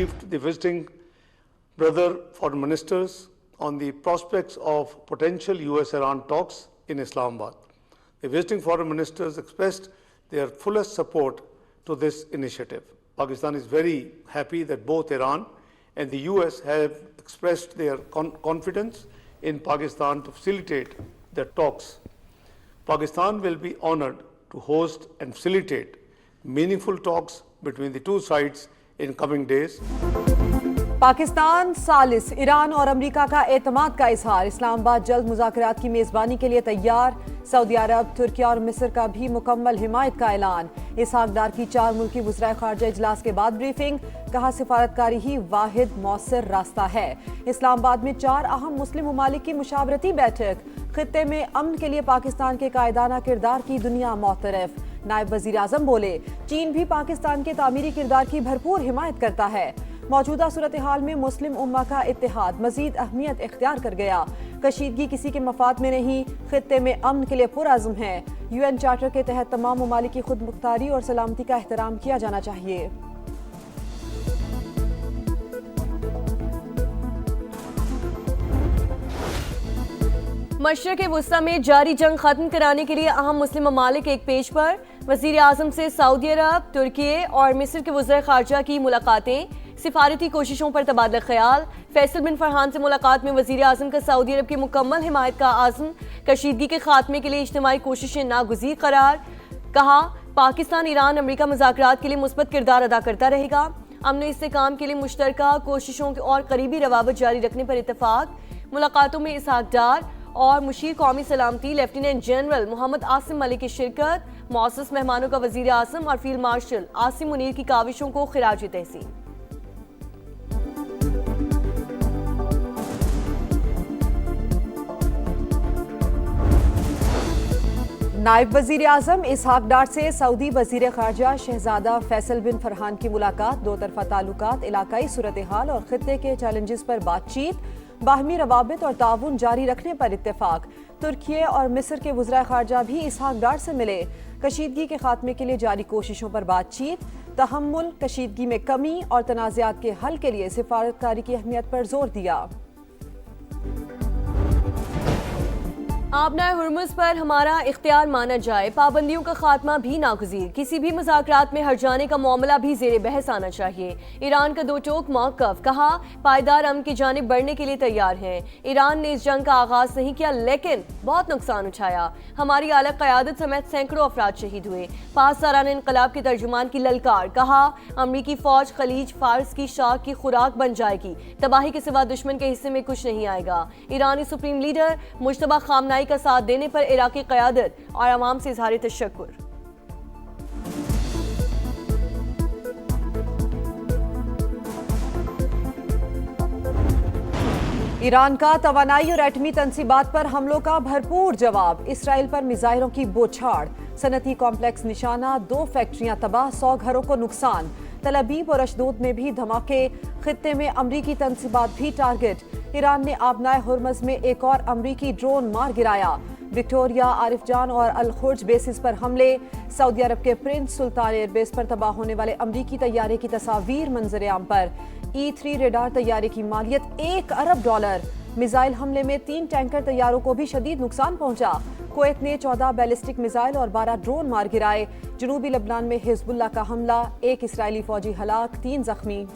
briefed the visiting brother foreign ministers on the prospects of potential US-Iran talks in Islamabad. The visiting foreign ministers expressed their fullest support to this initiative. Pakistan is very happy that both Iran and the US have expressed their confidence in Pakistan to facilitate the talks. Pakistan will be honored to host and facilitate meaningful talks between the two sides in coming days. Pakistan सालिस Iran और America का एतमाद का इजहार। इस्लामाबाद जल्द मुज़ाकरात की मेज़बानी के लिए तैयार। सऊदी अरब, तुर्की और मिस्र का भी मुकम्मल हिमायत का ऐलान। इसहाक डार की 4 मुल्की वज़राए ख़ारजा इजलास के बाद ब्रीफिंग। कहा सिफारतकारी ही वाहिद मौसर रास्ता है। इस्लामाबाद में 4 अहम मुस्लिम ममालिक की मुशावरती बैठक। खित्ते में अमन के लिए पाकिस्तान के कायदाना किरदार की दुनिया मोतरफ। नायब वज़ीर आज़म बोले, चीन भी पाकिस्तान के तामीरी किरदार की भरपूर हिमायत करता है। मौजूदा सूरत हाल में मुस्लिम उम्मा का इत्तेहाद मजीद अहमियत इख्तियार कर गया। कशीदगी किसी के मफाद में नहीं, खित्ते में अमन के लिए पुरअज़्म है। UN चार्टर के तहत तमाम ममालिक की खुद मुख्तारी और सलामती का एहतराम किया जाना चाहिए। मशरक़ वुस्ता में जारी जंग खत्म कराने के लिए अहम मुस्लिम ममालिक एक पेज पर। वज़ीर आज़म से सऊदी अरब, तुर्की और मिस्र के वज़ीर ख़ारजा की मुलाकातें। सिफारती कोशिशों पर तबादला ख्याल। फैसल बिन फरहान से मुलाकात में वज़ीर आज़म का सऊदी अरब की मुकम्मल हिमायत का आज़म। कशीदगी के खात्मे के लिए इज्तिमाई कोशिशें नागुज़ीर करार। कहा, पाकिस्तान, ईरान, अमेरिका मुज़ाकरात के लिए मुस्बत किरदार अदा करता रहेगा। अमन इस्तेहकाम के लिए मुश्तरका कोशिशों और करीबी रवाबत जारी रखने पर इत्तफाक। मुलाकातों में इसहाक डार और मुशीर कौमी सलामती लेफ्टिनेंट जनरल मोहम्मद आसिम मलिक की शिरकत। मौसूस मेहमानों का वज़ीर आज़म और फील्ड मार्शल आसिम मुनीर की काविशों को खिराज तहसीन। नायब वज़ीर आज़म इसहाक डार से सऊदी वज़ीर ख़ारजा शहजादा फैसल बिन फरहान की मुलाकात। दो तरफ़ा ताल्लुकात, इलाकाई सूरत हाल और खित्ते के चैलेंजेस पर बातचीत। बाहमी रवाबित और ताउन जारी रखने पर इत्तेफाक। तुर्की और मिस्र के वज़राए ख़ारजा भी इसहाक डार से मिले। कशीदगी के खात्मे के लिए जारी कोशिशों पर बातचीत। तहम्मुल, कशीदगी में कमी और तनाज़ात के हल के लिए सिफारतकारी की अहमियत पर जोर दिया। आबनाए हुर्मुज़ पर हमारा इख्तियार माना जाए, पाबंदियों का खात्मा भी नागुज़ीर। किसी भी मुज़ाकरात में हट जाने का मामला भी ज़ेरे बहस आना चाहिए। ईरान का दो टोक मौक़िफ़। कहा, पायदार अमन की जानिब बढ़ने के लिए तैयार हैं। ईरान ने इस जंग का आगाज़ नहीं किया, लेकिन बहुत नुकसान उठाया। हमारी आला क़यादत समेत सैकड़ों अफराद शहीद हुए। 5 सालाना इनकलाब के तर्जुमान की ललकार। कहा, अमरीकी फ़ौज खलीज फ़ारस की शाख की खुराक बन जाएगी। तबाही के सिवा दुश्मन के हिस्से में कुछ नहीं आएगा। ईरानी सुप्रीम लीडर मुश्तबा खामनाई का साथ देने पर इराकी क़यादत और अवाम से इज़हार तशक्कुर। ईरान का तवानाई और एटमी तंसीबात पर हमलों का भरपूर जवाब। इसराइल पर मिसाइलों की बौछार। सनती कॉम्प्लेक्स निशाना, 2 फैक्ट्रियां तबाह, 100 घरों को नुकसान। तल अबीब और अशदोद में भी धमाके। खित्ते में अमरीकी तंसीबात भी टारगेट। ईरान ने आबनाए हुर्मुज़ में एक और अमरीकी ड्रोन मार गिराया। विक्टोरिया, आरिफ जान और अल खुर्ज बेसिस पर हमले। सऊदी अरब के प्रिंस सुल्तान एयरबेस पर तबाह होने वाले अमरीकी तैयारे की तस्वीर मंजर आम पर। E3 रेडार तैयारे की मालियत $1 अरब। मिसाइल हमले में 3 टैंकर तैयारों को भी शदीद नुकसान पहुंचा। कुवैत ने 14 बैलिस्टिक मिसाइल और 12 ड्रोन मार गिराए। जनूबी लबनान में हिजबुल्लाह का हमला, 1 इसराइली फौजी हलाक, 3 जख्मी।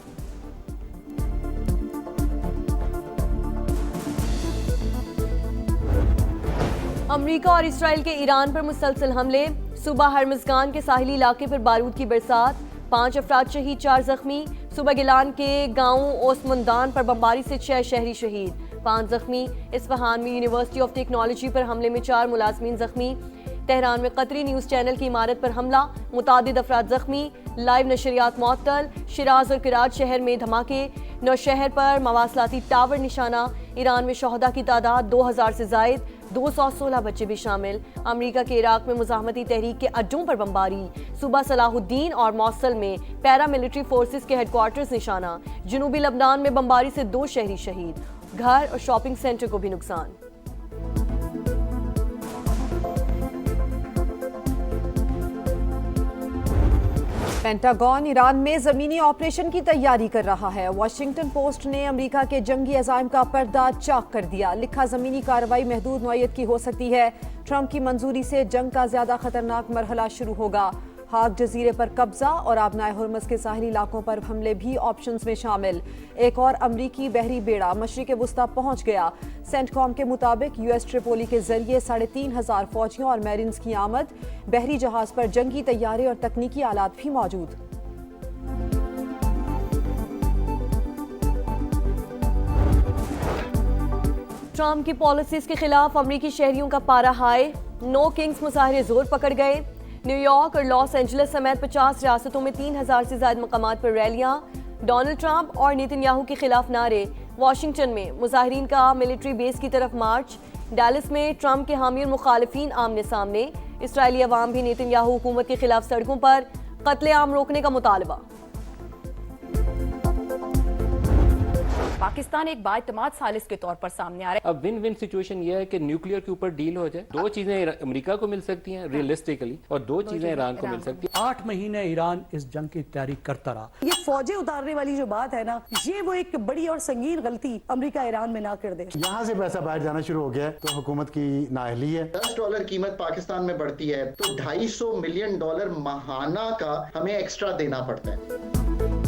अमरीका और इसराइल के ईरान पर मुसलसल हमले। सूबा हर्मज़गान के साहिली इलाके पर बारूद की बरसात। 5 अफराद शहीद, 4 जख्मी। सूबा गिलान के गांव ओसमुंदान पर बमबारी से 6 शहरी शहीद, 5 जख्मी। इस्फहान में यूनिवर्सिटी ऑफ टेक्नोलॉजी पर हमले में 4 मुलाजमीन जख्मी। तेहरान में कतरी न्यूज़ चैनल की इमारत पर हमला, मुतादिद अफराद जख्मी। लाइव नशरियात मुअत्तल। शिराज और किराज शहर में धमाके। नौशहर पर मवासलाती टावर निशाना। ईरान में शहदा की तादाद 2000 से जायद, 216 बच्चे भी शामिल। अमेरिका के इराक में मुजाहमती तहरीक के अड्डों पर बमबारी। सूबा सलाहुद्दीन और मौसल में पैरामिलिट्री फोर्सेस के हेडक्वार्टर्स निशाना। जनूबी लबनान में बमबारी से 2 शहरी शहीद। घर और शॉपिंग सेंटर को भी नुकसान। पेंटागन ईरान में जमीनी ऑपरेशन की तैयारी कर रहा है। वॉशिंगटन पोस्ट ने अमेरिका के जंगी अज़ाइम का पर्दा चाक कर दिया। लिखा, जमीनी कार्रवाई महदूद नौइयत की हो सकती है। ट्रंप की मंजूरी से जंग का ज्यादा खतरनाक मरहला शुरू होगा। हाक जजीरे पर कब्जा और आबनाए हुर्मस के साहिली इलाकों पर हमले भी ऑप्शंस में शामिल। एक और अमरीकी बहरी बेड़ा मशरिक़ वुस्ता पहुंच गया। सेंटकॉम के मुताबिक यूएस ट्रिपोली के जरिए 3,500 फौजियों और मैरिन्स की आमद। बहरी जहाज पर जंगी तैयारे और तकनीकी आलात भी मौजूद। ट्रंप की पॉलिसीज के खिलाफ अमरीकी शहरियों का पारा हाई। नो किंग्स मुजाहरे जोर पकड़ गए। न्यूयॉर्क और लॉस एंजलिस समेत 50 रियासतों में 3,000 से ज्यादा मकामात पर रैलियां। डोनाल्ड ट्रंप और नेतन्याहू के खिलाफ नारे। वॉशिंगटन में मुजाहिरीन का मिलिट्री बेस की तरफ मार्च। डैलस में ट्रंप के हामी और मुखालिफिन आमने सामने। इसराइली अवाम भी नेतन्याहू हुकूमत के खिलाफ सड़कों पर। कत्लेआम रोकने का मुतालबा। पाकिस्तान एक बाइतमाद सालिस के तौर पर सामने आ रहा है। अब विन विन सिचुएशन ये है कि न्यूक्लियर के ऊपर डील हो जाए। दो चीजें अमेरिका को मिल सकती हैं रियलिस्टिकली, और दो चीजें ईरान को मिल सकती हैं। 8 महीने ईरान इस जंग की तैयारी करता रहा। ये फौजें उतारने वाली जो बात है ना, ये वो एक बड़ी और संगीन गलती अमेरिका ईरान में ना कर दे। यहाँ से पैसा बाहर जाना शुरू हो गया है तो हुकूमत की नाअहली है। $10 कीमत पाकिस्तान में बढ़ती है तो $250 मिलियन माहाना का हमें एक्स्ट्रा देना पड़ता है।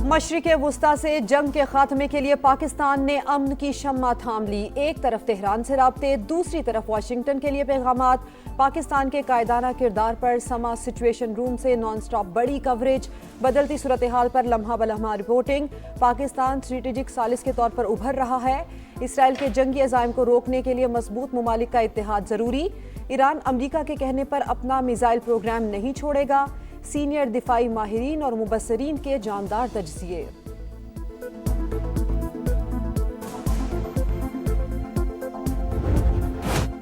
मशरिक़ वुस्ता से जंग के खात्मे के लिए पाकिस्तान ने अमन की शम्मा थाम ली। एक तरफ तेहरान से राब्ते, दूसरी तरफ वाशिंगटन के लिए पैगामात। पाकिस्तान के कायदाना किरदार पर समा सिचुएशन रूम से नॉन स्टॉप बड़ी कवरेज। बदलती सूरत हाल पर लम्हा बलम्हा रिपोर्टिंग। पाकिस्तान स्ट्रेटेजिक सालिस के तौर पर उभर रहा है। इसराइल के जंगी अज़ाइम को रोकने के लिए मजबूत मुमालिक का इत्तेहाद जरूरी। ईरान अमरीका के कहने पर अपना मिसाइल प्रोग्राम नहीं छोड़ेगा। सीनियर दिफाई माहिरीन और मुबस्सरीन के जानदार तजज़िये।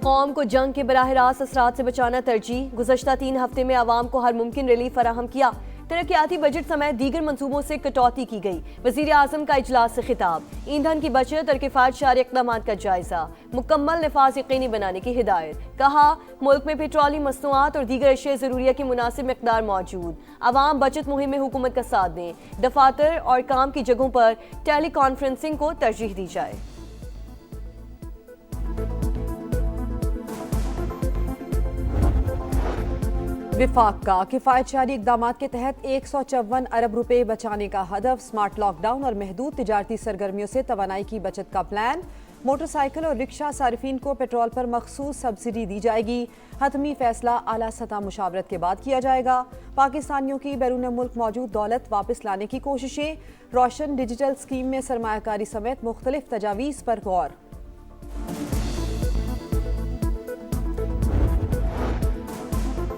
कौम को जंग के बराह रास्त असरात से बचाना तरजीह। गुज़श्ता 3 हफ्ते में आवाम को हर मुमकिन रिलीफ फराहम किया। तरक्याती बजट समेत दीगर मंसूबों से कटौती की गई। वज़ीर आज़म का इजलास से खिताब। ईंधन की बचत और किफ़ायतशार इक़दामात का जायजा। मुकम्मल नफाज यकीनी बनाने की हिदायत। कहा, मुल्क में पेट्रोलियम मसनूआत और दीगर अशिया ज़रूरिया की मुनासिब मिक़दार मौजूद। आवाम बचत मुहिम में हुकूमत का साथ दें। दफातर और काम की जगहों पर टेली कॉन्फ्रेंसिंग को तरजीह दी जाए। विफाक का किफ़ायतशारी इक़दामात के तहत 154 अरब रुपए बचाने का हदफ। स्मार्ट लॉकडाउन और महदूद तिजारती सरगर्मियों से तवानाई की बचत का प्लान। मोटरसाइकिल और रिक्शा सारिफीन को पेट्रोल पर मखसूस सब्सिडी दी जाएगी। हतमी फैसला आला सतह मुशावरत के बाद किया जाएगा। पाकिस्तानियों की बैरून मुल्क मौजूद दौलत वापस लाने की कोशिशें। रोशन डिजिटल स्कीम में सरमायाकारी समेत मुख्तलिफ तजावीज़ पर गौर।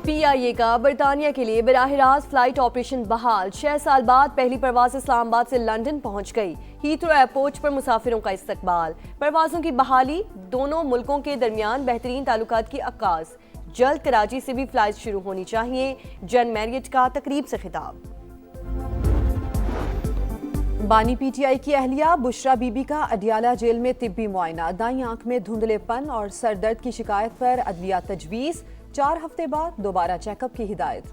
PIA का बरतानिया के लिए बराह रास्त फ्लाइट ऑपरेशन बहाल। 6 साल बाद पहली परवाज इस्लामाबाद से लंदन पहुंच गई। हीथ्रो एयरपोर्ट पर मुसाफिरों का इस्तकबाल। परवाजों की बहाली। दोनों मुल्कों के दरमियान बेहतरीन ताल्लुकात की अक्कास। जल्द कराची से भी फ्लाइट शुरू होनी चाहिए। जन मैरियट का तकरीब से खिताब। बानी PTI की अहलिया बुशरा बीबी का अडियाला जेल में तिब्बी मुआयना। दाईं आंख में धुंधलेपन और सर दर्द की शिकायत पर अदविया तजवीज़। 4 हफ्ते बाद दोबारा चेकअप की हिदायत।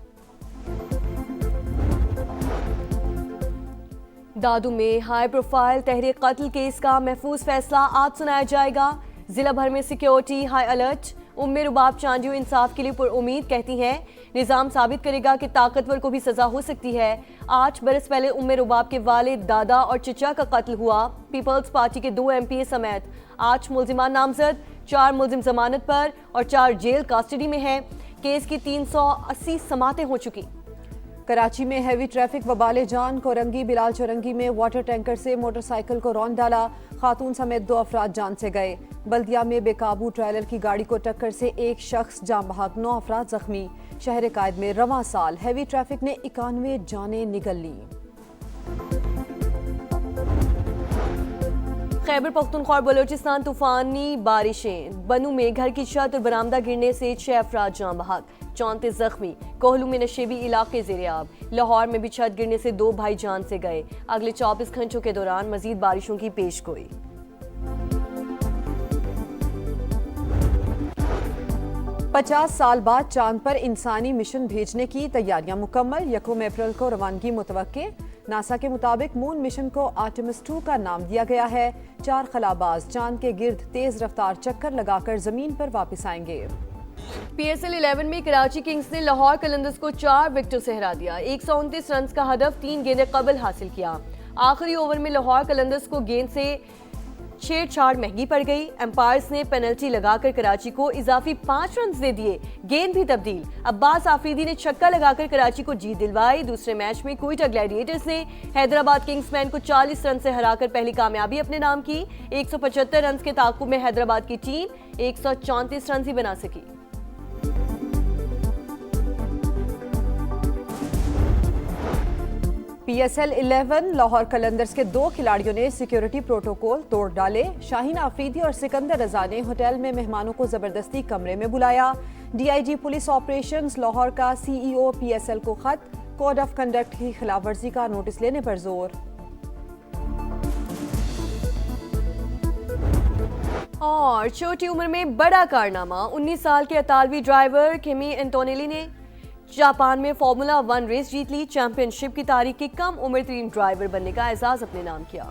दादू में हाई प्रोफाइल तहरीक कत्ल केस का महफूज फैसला आज सुनाया जाएगा। जिला भर में सिक्योरिटी हाई अलर्ट। उम्मे रुबाब चांडियो इंसाफ के लिए पुरउम्मीद, कहती हैं निज़ाम साबित करेगा कि ताकतवर को भी सजा हो सकती है। 8 बरस पहले उम्मे रुबाब के वालिद, दादा और चचा का कत्ल हुआ। पीपल्स पार्टी के 2 MPA समेत 8 मुल्जिमान नामजद। 4 मुल्जिम जमानत पर और 4 जेल कस्टडी में हैं। केस की 380 समातें हो चुकी। कराची में हैवी ट्रैफिक वबाले जान। कोरंगी बिलाल चौरंगी में वाटर टैंकर से मोटरसाइकिल को रौंद डाला। खातून समेत 2 अफराद जान से गए। बल्दिया में बेकाबू ट्रेलर की गाड़ी को टक्कर से 1 शख्स जान बहक, 9 अफराद जख्मी। शहर कायद में रवां साल हैवी ट्रैफिक ने 91 जानें निगल ली। खैबर पख्तूनख्वा और बलोचिस्तान तूफानी बारिशें। बनू में घर की छत और बरामदा गिरने से 6 अफराद जान बहक, 34 जख्मी। कोहलू में नशेबी इलाके ज़ेरे-आब। लाहौर में भी छत गिरने से 2 भाई जान से गए। अगले 24 घंटों के दौरान मजीद बारिशों की पेशगोई। 50 साल बाद चांद पर इंसानी मिशन भेजने की तैयारियां मुकम्मल। 1 अप्रैल को रवानगी मुतवक्के। नासा के मुताबिक मून मिशन को आर्टेमिस 2 का नाम दिया गया है। 4 खलाबाज चांद के गिर्द तेज रफ्तार चक्कर लगाकर जमीन पर वापस आएंगे। PSL 11 में कराची किंग्स ने लाहौर कलंदर्स को 4 विकेटों से हरा दिया। 129 रन का हदफ 3 गेंदें कबल हासिल किया। आखिरी ओवर में लाहौर कलंदर्स को गेंद से छेड़छाड़ महंगी पड़ गई। एम्पायर्स ने पेनल्टी लगाकर कराची को इजाफी 5 रन दे दिए। गेंद भी तब्दील। अब्बास आफरीदी ने छक्का लगाकर कराची को जीत दिलवाई। दूसरे मैच में क्वेटा ग्लैडिएटर्स ने हैदराबाद किंग्समैन को 40 रन से हराकर पहली कामयाबी अपने नाम की। 175 रन के ताकुब में हैदराबाद की टीम 134 रन ही बना सकी। PSL 11 लाहौर कलंदर्स के 2 खिलाड़ियों ने सिक्योरिटी प्रोटोकॉल तोड़ डाले। शाहीन आफरीदी और सिकंदर रजा ने होटल में मेहमानों को जबरदस्ती कमरे में बुलाया। DIG पुलिस ऑपरेशंस लाहौर का CEO PSL को खत। कोड ऑफ कंडक्ट की खिलाफवर्जी का नोटिस लेने पर जोर। और छोटी उम्र में बड़ा कारनामा। 19 साल के इतालवी ड्राइवर किमी एंटोनेली ने जापान में फार्मूला 1 रेस जीत ली। चैंपियनशिप की तारीख के कम उम्र तरीन ड्राइवर बनने का एजाज अपने नाम किया।